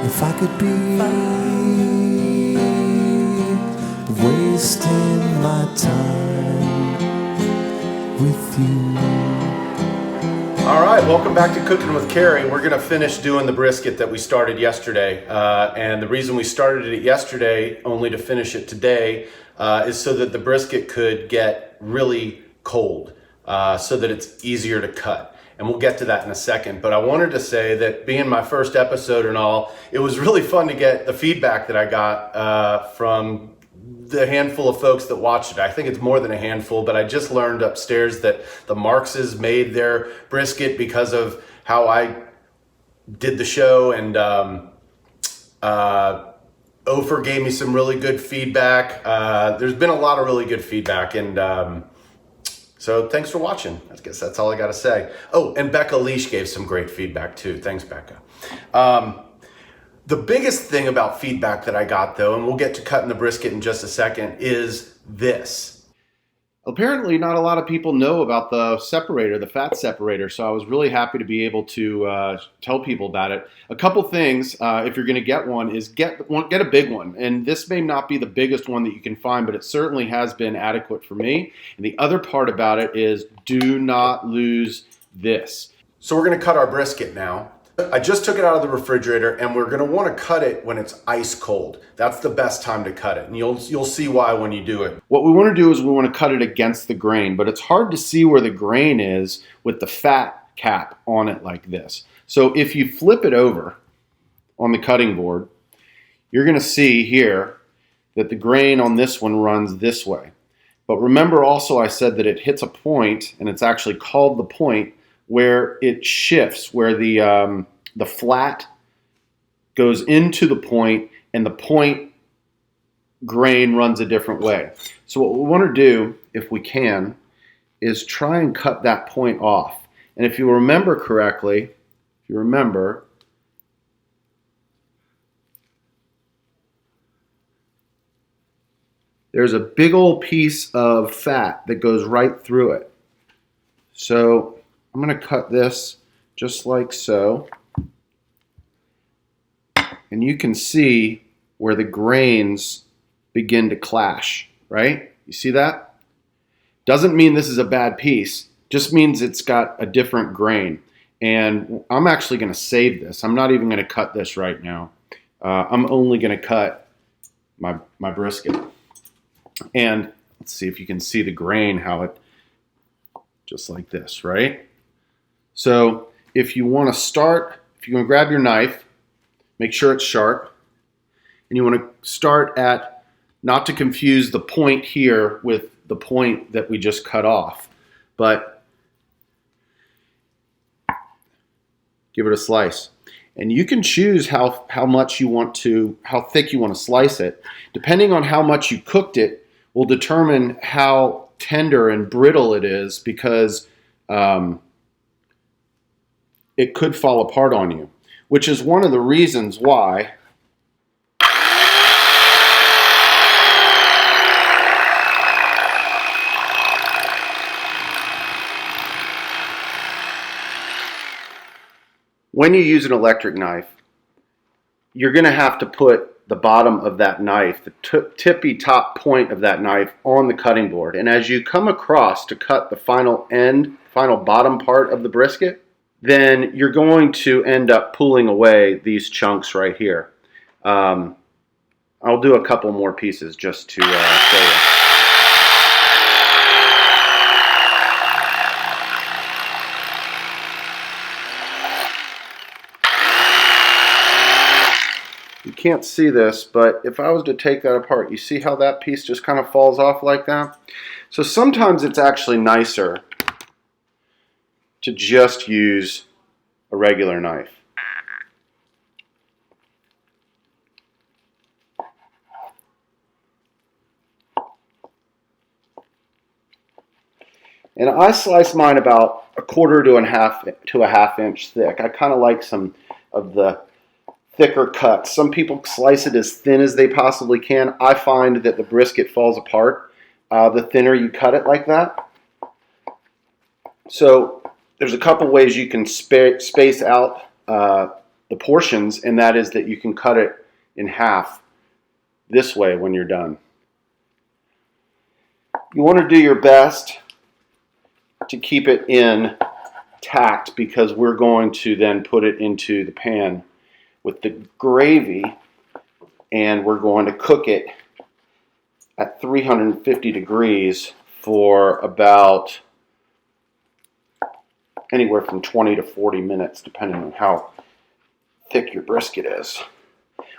If I could be wasting my time with you. All right, welcome back to Cooking with Cary. We're going to finish doing the brisket that we started yesterday. And the reason we started it yesterday, only to finish it today, is so that the brisket could get really cold, so that it's easier to cut. And we'll get to that in a second. But I wanted to say that being my first episode and all, it was really fun to get the feedback that I got from the handful of folks that watched it. I think it's more than a handful, but I just learned upstairs that the Marxes made their brisket because of how I did the show, and Ofer gave me some really good feedback. There's been a lot of really good feedback, and so thanks for watching. I guess that's all I got to say. Oh, and Becca Leash gave some great feedback too. Thanks, Becca. The biggest thing about feedback that I got, though, and we'll get to cutting the brisket in just a second, is this. Apparently not a lot of people know about the separator, the fat separator, so I was really happy to be able to tell people about it. A couple things, if you're going to get one, is get a big one. And this may not be the biggest one that you can find, but it certainly has been adequate for me. And the other part about it is do not lose this. So we're going to cut our brisket now. I just took it out of the refrigerator, and we're going to want to cut it when it's ice cold. That's the best time to cut it, and you'll see why when you do it. What we want to do is we want to cut it against the grain, but it's hard to see where the grain is with the fat cap on it like this. So if you flip it over on the cutting board, you're going to see here that the grain on this one runs this way. But remember also I said that it hits a point, and it's actually called the point, where it shifts, where the flat goes into the point and the point grain runs a different way. So what we want to do, if we can, is try and cut that point off. And if you remember correctly, there's a big old piece of fat that goes right through it. So I'm going to cut this just like so. And you can see where the grains begin to clash, right? You see that? Doesn't mean this is a bad piece. Just means it's got a different grain. And I'm actually going to save this. I'm not even going to cut this right now. I'm only going to cut my brisket. And let's see if you can see the grain, how it, just like this, right? So if you want to grab your knife, make sure it's sharp, and you want to start at, not to confuse the point here with the point that we just cut off, but give it a slice. And you can choose how thick you want to slice it. Depending on how much you cooked it will determine how tender and brittle it is, because it could fall apart on you, which is one of the reasons why when you use an electric knife, you're going to have to put the bottom of that knife, the tippy top point of that knife, on the cutting board. And as you come across to cut the final bottom part of the brisket, then you're going to end up pulling away these chunks right here. I'll do a couple more pieces just to show you. You can't see this, but if I was to take that apart, you see how that piece just kind of falls off like that? So sometimes it's actually nicer to just use a regular knife. And I slice mine about a quarter to a half inch thick. I kind of like some of the thicker cuts. Some people slice it as thin as they possibly can. I find that the brisket falls apart the thinner you cut it like that. So there's a couple ways you can space out the the portions, and that is that you can cut it in half this way when you're done. You want to do your best to keep it intact because we're going to then put it into the pan with the gravy, and we're going to cook it at 350 degrees for about anywhere from 20 to 40 minutes, depending on how thick your brisket is.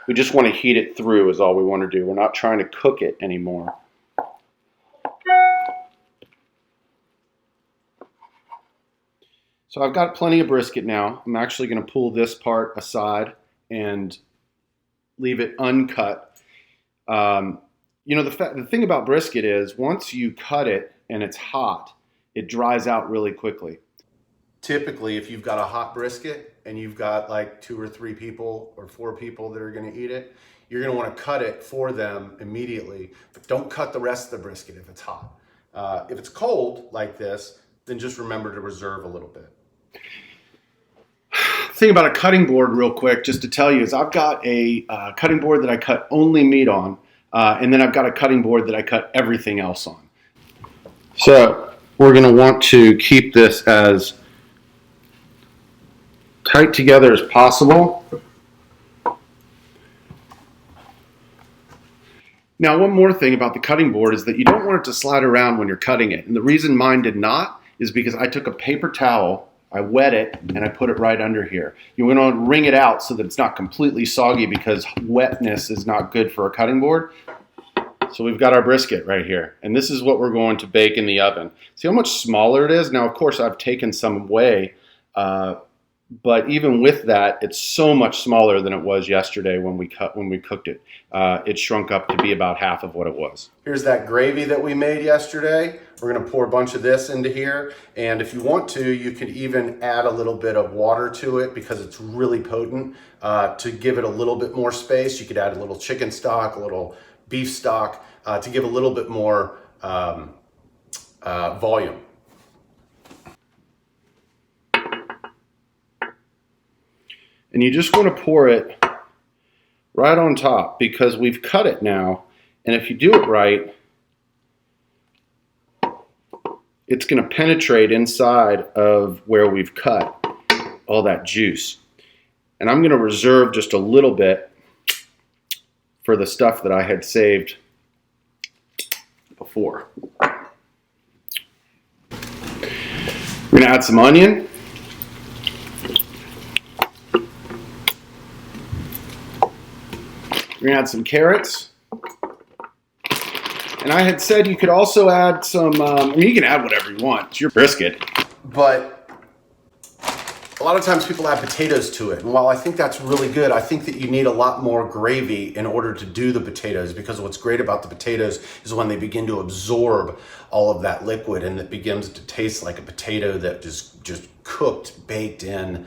We just want to heat it through is all we want to do. We're not trying to cook it anymore. So I've got plenty of brisket now. I'm actually going to pull this part aside and leave it uncut. You know, the thing about brisket is once you cut it and it's hot, it dries out really quickly. Typically, if you've got a hot brisket and you've got like 2 or 3 people or 4 people that are going to eat it, you're going to want to cut it for them immediately. But don't cut the rest of the brisket if it's hot. If it's cold like this, then just remember to reserve a little bit. Thing about a cutting board real quick, just to tell you, is I've got a cutting board that I cut only meat on, and then I've got a cutting board that I cut everything else on. So we're going to want to keep this as tight together as possible. Now, one more thing about the cutting board is that you don't want it to slide around when you're cutting it. And the reason mine did not is because I took a paper towel, I wet it, and I put it right under here. You want to wring it out so that it's not completely soggy because wetness is not good for a cutting board. So we've got our brisket right here. And this is what we're going to bake in the oven. See how much smaller it is? Now, of course, I've taken some away. But even with that, it's so much smaller than it was yesterday when we cooked it. It shrunk up to be about half of what it was. Here's that gravy that we made yesterday. We're going to pour a bunch of this into here. And if you want to, you could even add a little bit of water to it because it's really potent. To give it a little bit more space, you could add a little chicken stock, a little beef stock, to give a little bit more volume. And you just want to pour it right on top because we've cut it now. And if you do it right, it's going to penetrate inside of where we've cut all that juice. And I'm going to reserve just a little bit for the stuff that I had saved before. We're going to add some onion. We're going to add some carrots. And I had said you could also add some, you can add whatever you want. It's your brisket. But a lot of times people add potatoes to it. And while I think that's really good, I think that you need a lot more gravy in order to do the potatoes, because what's great about the potatoes is when they begin to absorb all of that liquid and it begins to taste like a potato that just cooked, baked in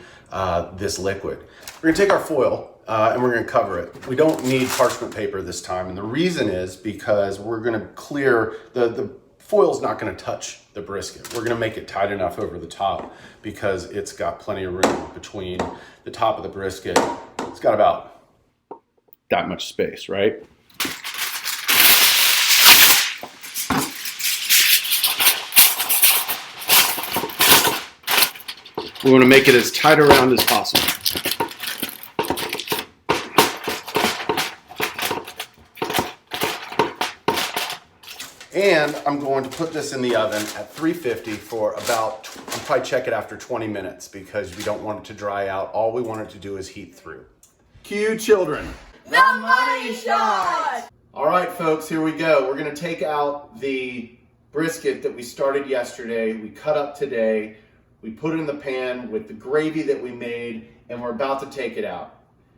this liquid. We're going to take our foil. And we're going to cover it. We don't need parchment paper this time. And the reason is because we're going to clear, the foil's not going to touch the brisket. We're going to make it tight enough over the top because it's got plenty of room between the top of the brisket. It's got about that much space, right? We want to make it as tight around as possible. And I'm going to put this in the oven at 350 for about, I'll probably check it after 20 minutes because we don't want it to dry out. All we want it to do is heat through. Cue children. The money shot! All right, folks, here we go. We're going to take out the brisket that we started yesterday, we cut up today, we put it in the pan with the gravy that we made, and we're about to take it out.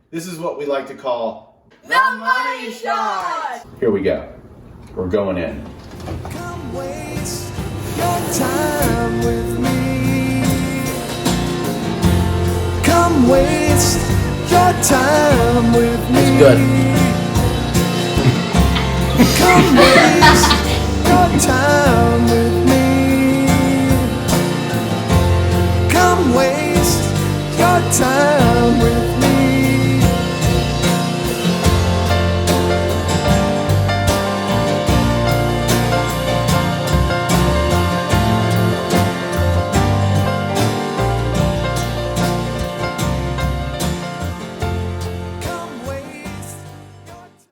This is what we like to call the money shot! Here we go. We're going in. Come waste your time with me. Come waste your time with me. It's good. Come waste your time